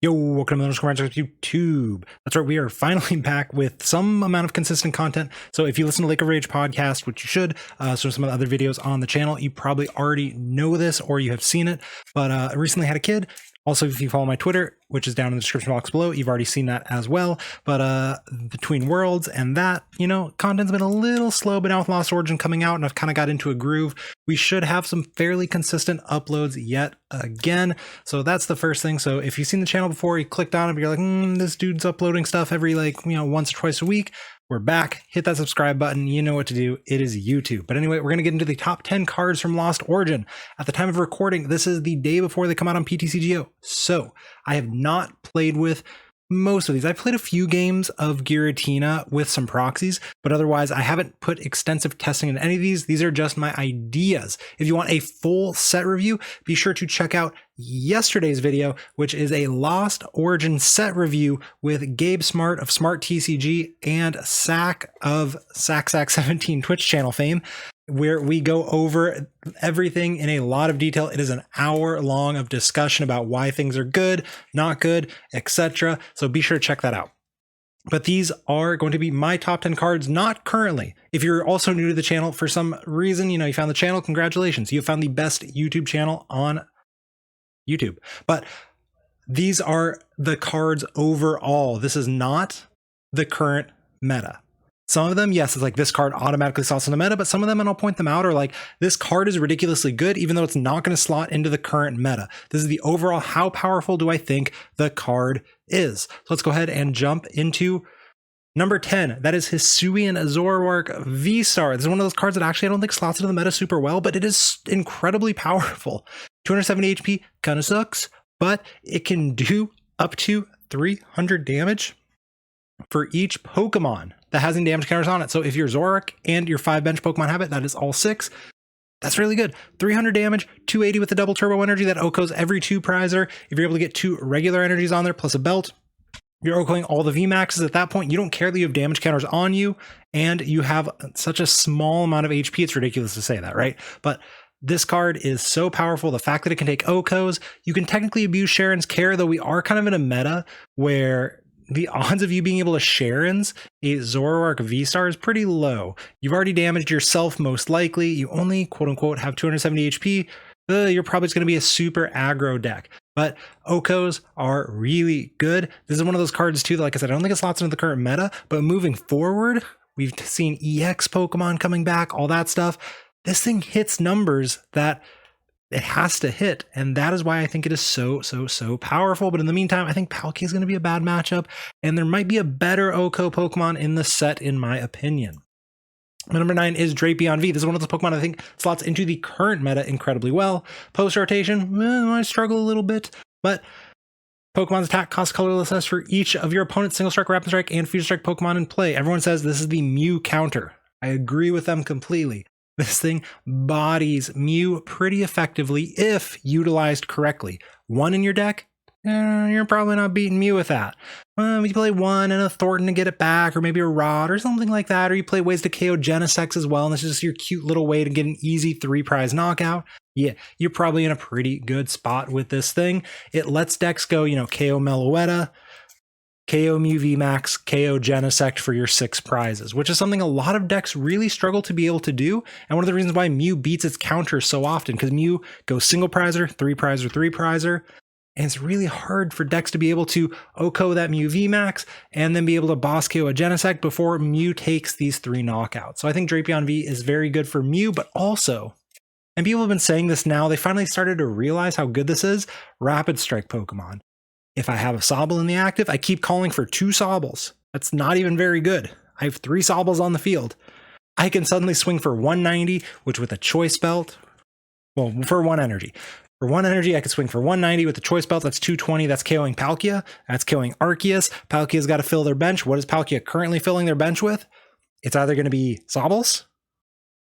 Yo, welcome to YouTube. That's right, we are finally back with some amount of consistent content. So if you listen to Lake of Rage podcast, which you should, so some of the other videos on the channel, you probably already know this or you have seen it, but I recently had a kid. Also, if you follow my Twitter, which is down in the description box below, you've already seen that as well. But between Worlds and that, you know, content's been a little slow, but now with Lost Origin coming out and I've kind of got into a groove, we should have some fairly consistent uploads yet again. So that's the first thing. So if you've seen the channel before, you clicked on it, but you're like, this dude's uploading stuff every once or twice a week. We're back. Hit that subscribe button. You know what to do. It is YouTube. But anyway, we're going to get into the top 10 cards from Lost Origin. At the time of recording, this is the day before they come out on PTCGO. So I have not played with most of these. I've played a few games of Giratina with some proxies, but otherwise I haven't put extensive testing in any of these. These are just my ideas. If you want a full set review, be sure to check out yesterday's video, which is a Lost Origin set review with Gabe Smart of Smart TCG and Sack of Sack17 Twitch channel fame, where we go over everything in a lot of detail. It is an hour long of discussion about why things are good, not good, etc. So be sure to check that out. But these are going to be my top 10 cards, not currently. If you're also new to the channel for some reason, you found the channel, congratulations. You found the best YouTube channel on YouTube. But these are the cards overall. This is not the current meta. Some of them, yes, it's like this card automatically slots in the meta, but some of them, and I'll point them out, are like, this card is ridiculously good, even though it's not going to slot into the current meta. This is the overall, how powerful do I think the card is? So let's go ahead and jump into number 10. That is Hisuian Zoroark V-Star. This is one of those cards that actually I don't think slots into the meta super well, but it is incredibly powerful. 270 HP, kind of sucks, but it can do up to 300 damage for each Pokemon that has any damage counters on it. So if your Zoroark and your 5 bench Pokemon have it, that is all 6. That's really good. 300 damage, 280 with the double turbo energy that OHKOs every 2 prizer. If you're able to get 2 regular energies on there plus a belt, you're OHKOing all the VMAXs at that point. You don't care that you have damage counters on you and you have such a small amount of HP. It's ridiculous to say that, right? But this card is so powerful. The fact that it can take OHKOs, you can technically abuse Sharon's Care, though we are kind of in a meta where the odds of you being able to Sharon's a Zoroark V-Star is pretty low. You've already damaged yourself most likely. You only, quote unquote, have 270 HP. You're probably just going to be a super aggro deck. But OHKOs are really good. This is one of those cards too, that, like I said, I don't think it slots into the current meta, but moving forward, we've seen EX Pokemon coming back, all that stuff. This thing hits numbers that it has to hit, and that is why I think it is so powerful. But in the meantime, I think Palkia is going to be a bad matchup, and there might be a better OHKO Pokemon in the set, in my opinion. My number 9 is Drapion V. This is one of those Pokemon I think slots into the current meta incredibly well. Post-rotation, I struggle a little bit, but Pokemon's attack costs colorless S for each of your opponent's Single Strike, Rapid Strike, and Future Strike Pokemon in play. Everyone says this is the Mew counter. I agree with them completely. This thing bodies Mew pretty effectively if utilized correctly. 1 in your deck, you're probably not beating Mew with that. You play 1 and a Thornton to get it back, or maybe a Rod or something like that, or you play ways to KO Genesect as well, and this is just your cute little way to get an easy 3 prize knockout. Yeah, you're probably in a pretty good spot with this thing. It lets decks go, KO Meloetta, KO Mew VMAX, KO Genesect for your 6 prizes, which is something a lot of decks really struggle to be able to do. And one of the reasons why Mew beats its counter so often, because Mew goes single prizer, 3 prizer, 3 prizer. And it's really hard for decks to be able to OHKO that Mew VMAX and then be able to boss KO a Genesect before Mew takes these 3 knockouts. So I think Drapion V is very good for Mew, but also, and people have been saying this now, they finally started to realize how good this is, Rapid Strike Pokemon. If I have a Sobble in the active, I keep calling for 2 Sobbles. That's not even very good. I have 3 Sobbles on the field. I can suddenly swing for 190, which with a Choice Belt, well, for 1 energy. For 1 energy, I could swing for 190 with the Choice Belt. That's 220. That's KOing Palkia. That's KOing Arceus. Palkia's got to fill their bench. What is Palkia currently filling their bench with? It's either going to be Sobbles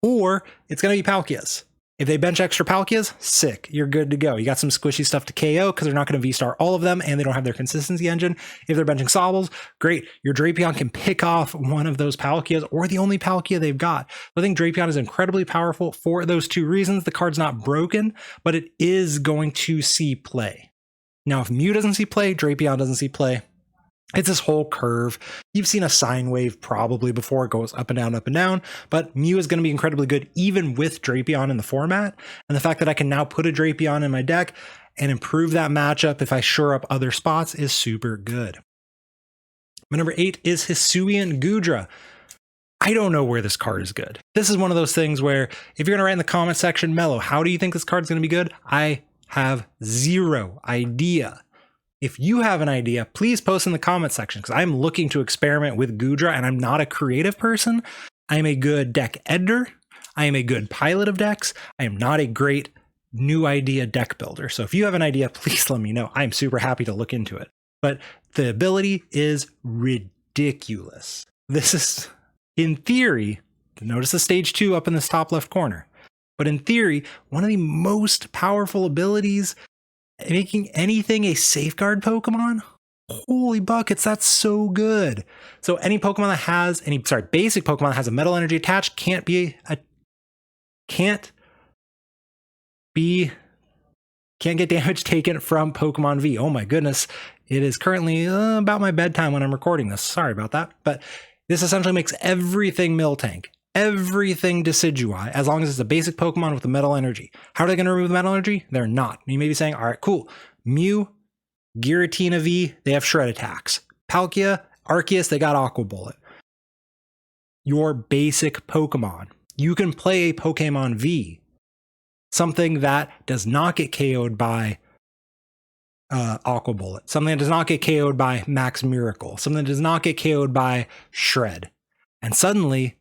or it's going to be Palkias. If they bench extra Palkias, sick. You're good to go. You got some squishy stuff to KO because they're not going to V-Star all of them and they don't have their consistency engine. If they're benching Sobbles, great. Your Drapion can pick off one of those Palkias or the only Palkia they've got. I think Drapion is incredibly powerful for those 2 reasons. The card's not broken, but it is going to see play. Now, if Mew doesn't see play, Drapion doesn't see play. It's this whole curve. You've seen a sine wave probably before. It goes up and down, but Mew is going to be incredibly good even with Drapion in the format. And the fact that I can now put a Drapion in my deck and improve that matchup if I shore up other spots is super good. My number 8 is Hisuian Goodra. I don't know where this card is good. This is one of those things where if you're going to write in the comment section, Mello, how do you think this card is going to be good? I have zero idea. If you have an idea, please post in the comment section, because I'm looking to experiment with Goodra and I'm not a creative person. I am a good deck editor. I am a good pilot of decks. I am not a great new idea deck builder. So if you have an idea, please let me know. I'm super happy to look into it. But the ability is ridiculous. This is, in theory, notice the stage 2 up in this top left corner. But in theory, one of the most powerful abilities, making anything a safeguard Pokemon. Holy buckets, that's so good. So any Pokemon that has basic Pokemon that has a metal energy attached can't get damage taken from Pokemon V. Oh my goodness. It is currently about my bedtime when I'm recording this. Sorry about that. But this essentially makes everything Miltank, everything Decidueye, as long as it's a basic Pokemon with a metal energy. How are they going to remove the metal energy? They're not. You may be saying, all right, cool. Mew, Giratina V, they have shred attacks. Palkia, Arceus, they got Aqua Bullet. Your basic Pokemon. You can play a Pokemon V, something that does not get KO'd by Aqua Bullet, something that does not get KO'd by Max Miracle, something that does not get KO'd by Shred. And suddenly,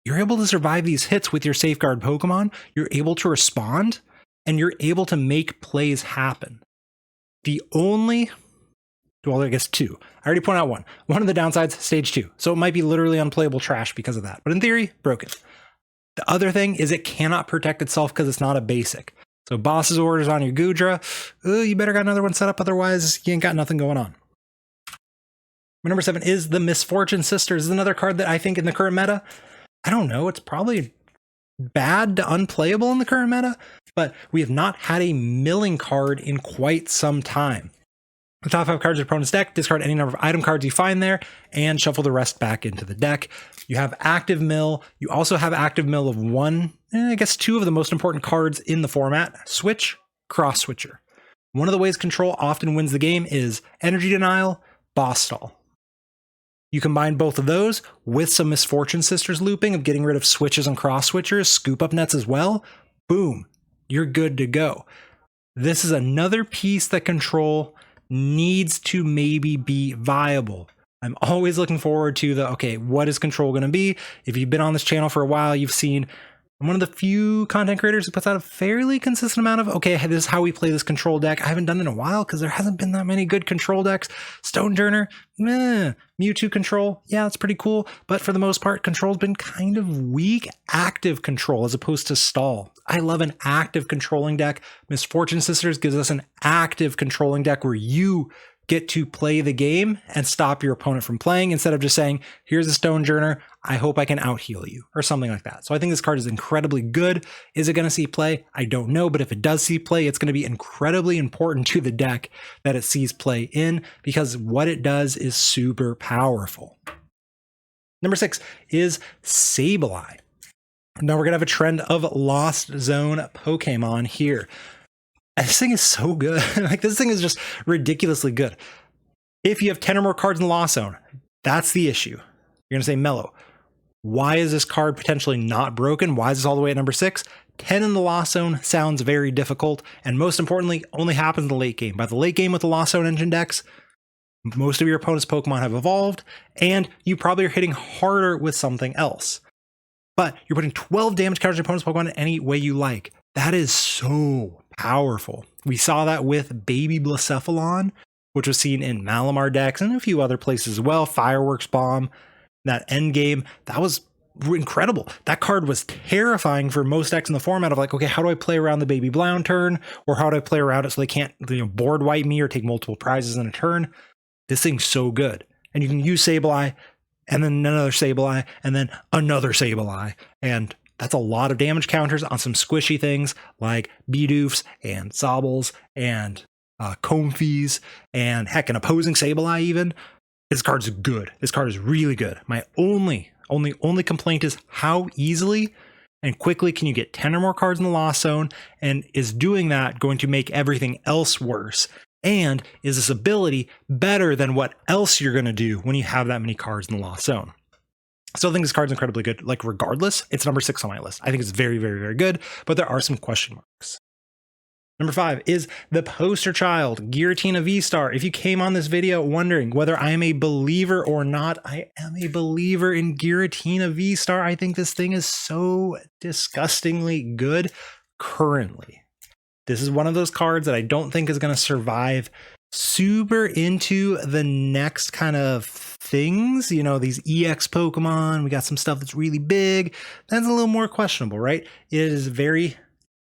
you're able to survive these hits with your safeguard Pokemon, you're able to respond, and you're able to make plays happen. The only, well, I guess 2. I already pointed out one. One of the downsides, stage 2. So it might be literally unplayable trash because of that. But in theory, broken. The other thing is it cannot protect itself because it's not a basic. So boss's orders on your Goodra, you better got another one set up, otherwise you ain't got nothing going on. My number 7 is the Misfortune Sisters. This is another card that I think in the current meta, I don't know, it's probably bad to unplayable in the current meta, but we have not had a milling card in quite some time. The top 5 cards of your opponent's deck, discard any number of item cards you find there, and shuffle the rest back into the deck. You have active mill. You also have active mill of 2 of the most important cards in the format, Switch, Cross Switcher. One of the ways Control often wins the game is Energy Denial, Boss Stall. You combine both of those with some Misfortune Sisters looping of getting rid of switches and cross switchers, scoop up nets as well. Boom, you're good to go. This is another piece that Control needs to maybe be viable. I'm always looking forward to okay, what is Control going to be? If you've been on this channel for a while, you've seen I'm one of the few content creators who puts out a fairly consistent amount of, okay, this is how we play this Control deck. I haven't done it in a while because there hasn't been that many good Control decks. Stonejourner, Mewtwo Control, yeah, it's pretty cool. But for the most part, Control's been kind of weak. Active Control as opposed to stall. I love an active controlling deck. Misfortune Sisters gives us an active controlling deck where you get to play the game and stop your opponent from playing instead of just saying, here's a Stonejourner, I hope I can out-heal you, or something like that. So I think this card is incredibly good. Is it going to see play? I don't know, but if it does see play, it's going to be incredibly important to the deck that it sees play in, because what it does is super powerful. Number 6 is Sableye. Now we're going to have a trend of Lost Zone Pokemon here. This thing is so good. Like, this thing is just ridiculously good. If you have 10 or more cards in the Lost Zone, that's the issue. You're going to say, Mello, why is this card potentially not broken? Why is this all the way at number 6? 10 in the Lost Zone sounds very difficult, and most importantly, only happens in the late game. By the late game with the Lost Zone engine decks, most of your opponent's Pokemon have evolved, and you probably are hitting harder with something else. But you're putting 12 damage counters on your opponent's Pokemon any way you like. That is so powerful. We saw that with Baby Blacephalon, which was seen in Malamar decks and a few other places as well. Fireworks Bomb, that end game, that was incredible. That card was terrifying for most decks in the format of like, okay, how do I play around the Baby Blound turn? Or how do I play around it so they can't, board wipe me or take multiple prizes in a turn? This thing's so good. And you can use Sableye, and then another Sableye, and then another Sableye. And that's a lot of damage counters on some squishy things like Bidoofs and Sobbles and Comfeys, and heck, an opposing Sableye even. This card's good. This card is really good. My only complaint is how easily and quickly can you get 10 or more cards in the Lost Zone, and is doing that going to make everything else worse? And is this ability better than what else you're going to do when you have that many cards in the Lost Zone? Still think this card's incredibly good. Like, regardless, it's number 6 on my list. I think it's very, very, very good, but there are some question marks. Number 5 is the poster child, Giratina V-Star. If you came on this video wondering whether I am a believer or not, I am a believer in Giratina V-Star. I think this thing is so disgustingly good currently. This is one of those cards that I don't think is going to survive super into the next kind of things. You know, these EX Pokemon, we got some stuff that's really big. That's a little more questionable, right? It is very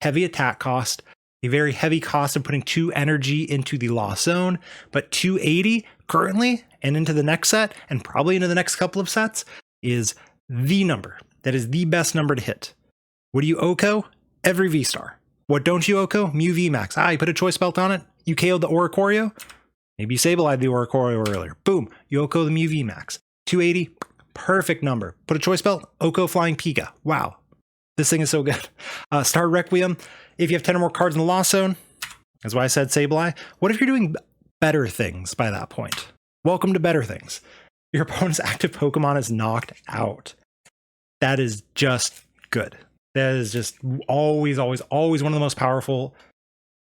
heavy attack cost, a very heavy cost of putting 2 energy into the Lost Zone, but 280 currently and into the next set and probably into the next couple of sets is the number. That is the best number to hit. What do you OHKO? Every V-Star. What don't you OHKO? Mew VMAX. You put a choice belt on it. You KO'd the Oricorio. Maybe you Sableyed the Oricorio earlier. Boom. You OHKO the Mew VMAX. 280. Perfect number. Put a choice belt. OHKO Flying Pika. Wow. This thing is so good. Star Requiem. If you have 10 or more cards in the Lost Zone, that's why I said Sableye. What if you're doing better things by that point? Welcome to better things. Your opponent's active Pokemon is knocked out. That is just good. That is just always one of the most powerful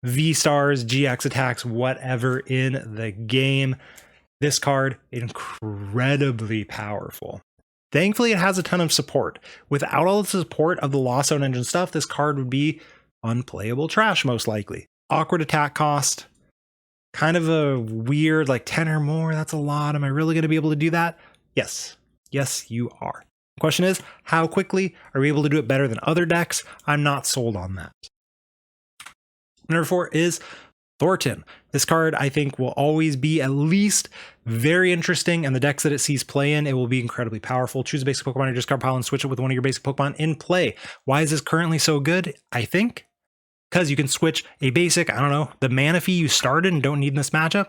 V-Stars, GX attacks, whatever in the game. This card, incredibly powerful. Thankfully, it has a ton of support. Without all the support of the Lost Zone engine stuff, this card would be unplayable trash, most likely. Awkward attack cost. Kind of a weird, like 10 or more, that's a lot. Am I really going to be able to do that? Yes. Yes, you are. The question is, how quickly are we able to do it better than other decks? I'm not sold on that. Number 4 is Thornton. This card, I think, will always be at least very interesting, and the decks that it sees play in, it will be incredibly powerful. Choose a basic Pokemon in your discard pile and switch it with one of your basic Pokemon in play. Why is this currently so good? I think because you can switch a basic, I don't know, the Manaphy you started and don't need in this matchup.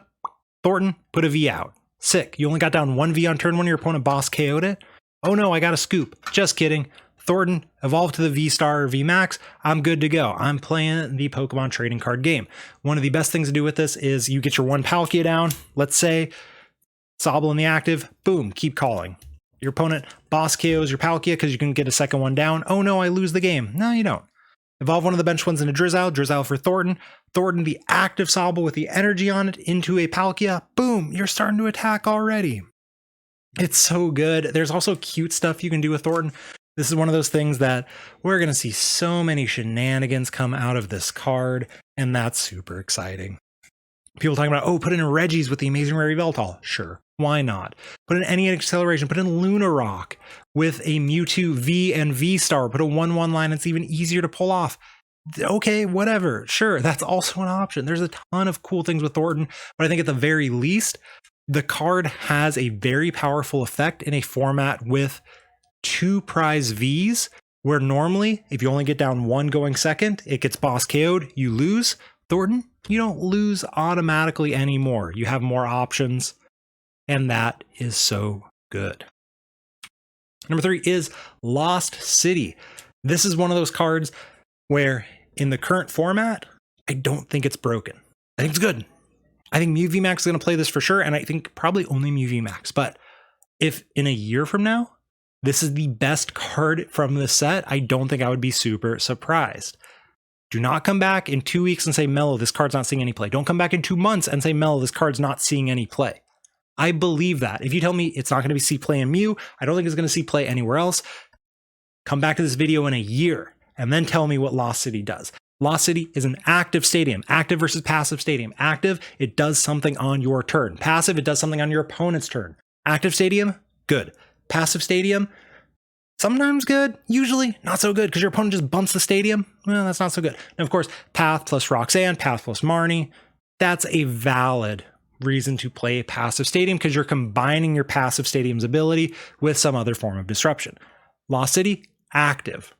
Thornton, put a V out. Sick. You only got down 1 V on turn 1, your opponent boss KO'd it. Oh no, I got a scoop. Just kidding. Thornton, evolve to the V-Star or V-Max. I'm good to go. I'm playing the Pokemon Trading Card Game. One of the best things to do with this is you get your 1 Palkia down. Let's say Sobble in the active. Boom, keep calling. Your opponent boss KOs your Palkia because you can get a second one down. Oh no, I lose the game. No, you don't. Evolve one of the bench ones into Drizzile for Thornton. Thornton, the active Sobble with the energy on it, into a Palkia. Boom, you're starting to attack already. It's so good. There's also cute stuff you can do with Thornton. This is one of those things that we're going to see so many shenanigans come out of this card, and that's super exciting. People talking about, oh, put in Regis with the amazing rare Yveltal. Sure, why not? Put in any acceleration, put in Lunarock with a Mewtwo V and V-Star, put a 1/1 line, it's even easier to pull off. Okay, whatever, sure, that's also an option. There's a ton of cool things with Thornton, but I think at the very least, the card has a very powerful effect in a format with 2 prize Vs, where normally, if you only get down 1 going second, it gets boss KO'd, you lose. Thornton, you don't lose automatically anymore. You have more options, and that is so good. Number 3 is Lost City. This is one of those cards where, in the current format, I don't think it's broken. I think it's good. I think Mew VMAX is going to play this for sure, and I think probably only Mew VMAX. But if in a year from now, this is the best card from the set, I don't think I would be super surprised. Do not come back in 2 weeks and say, Mello, this card's not seeing any play. Don't come back in 2 months and say, Mello, this card's not seeing any play. I believe that. If you tell me it's not going to see play in Mew, I don't think it's going to see play anywhere else. Come back to this video in a year and then tell me what Lost City does. Lost City is an active stadium. Active versus passive stadium. Active, it does something on your turn. Passive, it does something on your opponent's turn. Active stadium, good. Passive stadium, sometimes good, usually not so good because your opponent just bumps the stadium. Well, that's not so good. And of course, Path plus Roxanne, Path plus Marnie, that's a valid reason to play a passive stadium because you're combining your passive stadium's ability with some other form of disruption. Lost City, active.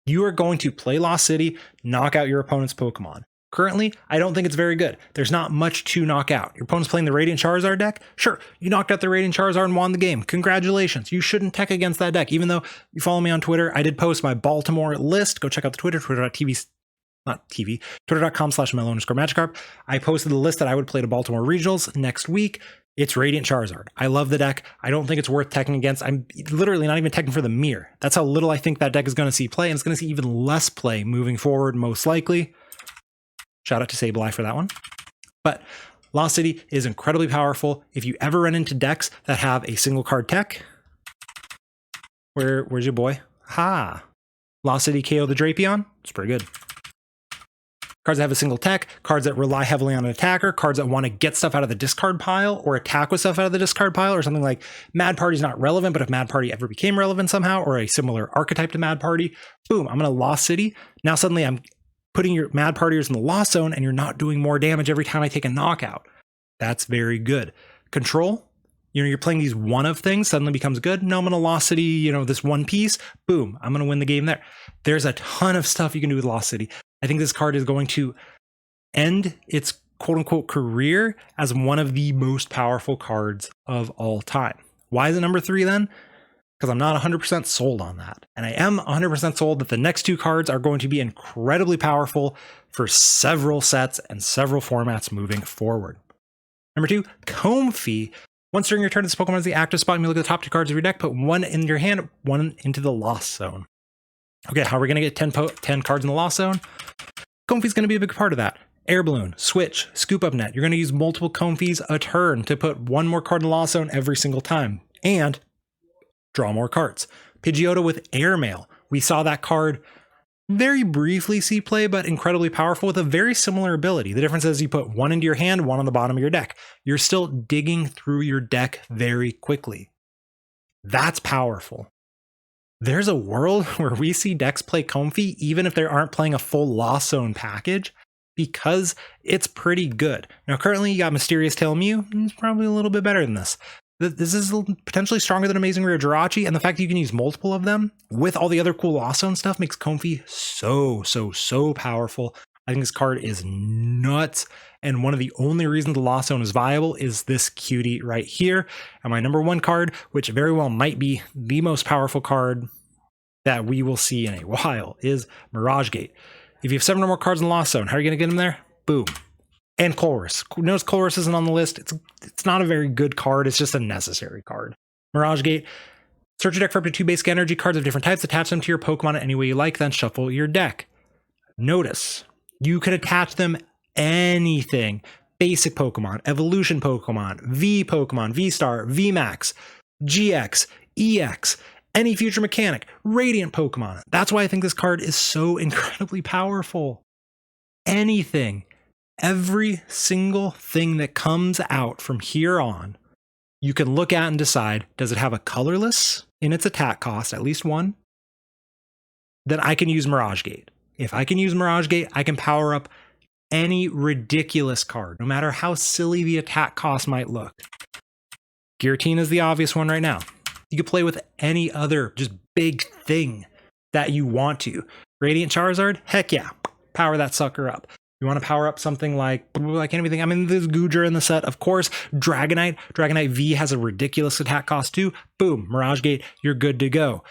You are going to play Lost City, knock out your opponent's Pokemon. Currently, I don't think it's very good. There's not much to knock out. Your opponent's playing the Radiant Charizard deck. Sure, you knocked out the Radiant Charizard and won the game. Congratulations. You shouldn't tech against that deck. Even though you follow me on Twitter, I did post my Baltimore list. Go check out the Twitter, twitter.com/mellow_magikarp. I posted the list that I would play to Baltimore Regionals next week. It's Radiant Charizard. I love the deck. I don't think it's worth teching against. I'm literally not even teching for the mirror. That's how little I think that deck is going to see play, and it's going to see even less play moving forward, most likely. Shout out to Sableye for that one. But Lost City is incredibly powerful. If you ever run into decks that have a single card tech, where's your boy? Ha! Lost City KO the Drapion. It's pretty good. Cards that have a single tech, cards that rely heavily on an attacker, cards that want to get stuff out of the discard pile or attack with stuff out of the discard pile, or something like Mad Party's not relevant, but if Mad Party ever became relevant somehow, or a similar archetype to Mad Party, boom, I'm going to Lost City. Now suddenly I'm putting your Mad Partiers in the Lost Zone and you're not doing more damage every time I take a knockout. That's very good. Control, you're playing these one of things, suddenly becomes good. No, I'm going to Lost City, this one piece, boom, I'm going to win the game there. There's a ton of stuff you can do with Lost City. I think this card is going to end its quote-unquote career as one of the most powerful cards of all time. Why is it number 3 then? Because I'm not 100% sold on that. And I am 100% sold that the next 2 cards are going to be incredibly powerful for several sets and several formats moving forward. Number 2, Comfey. Once during your turn, this Pokemon is the active spot, and you look at the top 2 cards of your deck, put 1 in your hand, 1 into the Lost Zone. Okay, how are we going to get 10 cards in the Lost Zone? Comfey's going to be a big part of that. Air Balloon, Switch, Scoop Up Net. You're going to use multiple Comfeys a turn to put 1 more card in the Lost Zone every single time. And draw more cards. Pidgeotto with Airmail. We saw that card very briefly see play, but incredibly powerful with a very similar ability. The difference is you put 1 into your hand, 1 on the bottom of your deck. You're still digging through your deck very quickly. That's powerful. There's a world where we see decks play Comfey even if they aren't playing a full Lost Zone package, because it's pretty good. Now, currently you got Mysterious Tail Mew. It's probably a little bit better than this. This is potentially stronger than Amazing Rare Jirachi, and the fact that you can use multiple of them with all the other cool Lost Zone stuff makes Comfey so powerful. I think this card is nuts, and one of the only reasons the Lost Zone is viable is this cutie right here. And my number 1 card, which very well might be the most powerful card that we will see in a while, is Mirage Gate. If you have 7 or more cards in the Lost Zone, how are you going to get them there? Boom. And Colress. Notice Colress isn't on the list. It's not a very good card. It's just a necessary card. Mirage Gate. Search your deck for up to 2 basic energy cards of different types. Attach them to your Pokemon any way you like, then shuffle your deck. Notice, you could attach them anything. Basic Pokemon, Evolution Pokemon, V Pokemon, V-Star, V-Max, GX, EX, any future mechanic, Radiant Pokemon. That's why I think this card is so incredibly powerful. Anything. Every single thing that comes out from here on, you can look at and decide, does it have a colorless in its attack cost, at least 1? Then I can use Mirage Gate. If I can use Mirage Gate, I can power up any ridiculous card, no matter how silly the attack cost might look. Giratina is the obvious one right now. You could play with any other just big thing that you want to. Radiant Charizard? Heck yeah. Power that sucker up. You want to power up something like anything. I mean, there's Goodra in the set, of course. Dragonite. Dragonite V has a ridiculous attack cost too. Boom. Mirage Gate, you're good to go.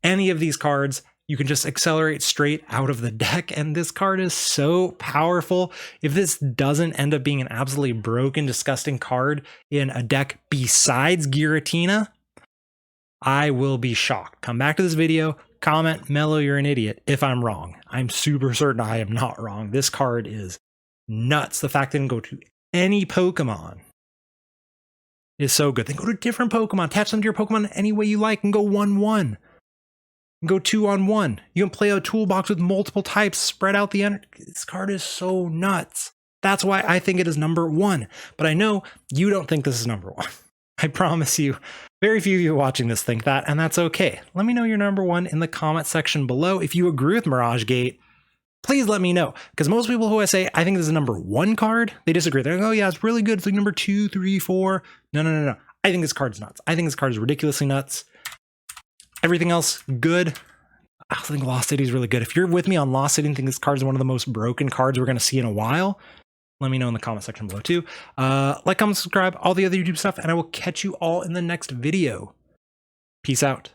Any of these cards, you can just accelerate straight out of the deck, and this card is so powerful. If this doesn't end up being an absolutely broken, disgusting card in a deck besides Giratina, I will be shocked. Come back to this video, comment, Mellow, you're an idiot, if I'm wrong. I'm super certain I am not wrong. This card is nuts. The fact that it can go to any Pokemon is so good. Then go to different Pokemon, attach them to your Pokemon any way you like, and go 1-1. Go 2-on-1. You can play a toolbox with multiple types, spread out the energy. This card is so nuts. That's why I think it is number 1. But I know you don't think this is number 1. I promise you, very few of you watching this think that, and that's okay. Let me know your number 1 in the comment section below. If you agree with Mirage Gate, please let me know. Because most people who I say, I think this is a number 1 card, they disagree. They're like, oh yeah, it's really good. It's like number 2, 3, 4. No. I think this card's nuts. I think this card is ridiculously nuts. Everything else, good. I think Lost City is really good. If you're with me on Lost City and think this card is one of the most broken cards we're going to see in a while, let me know in the comment section below too. Like, comment, subscribe, all the other YouTube stuff, and I will catch you all in the next video. Peace out.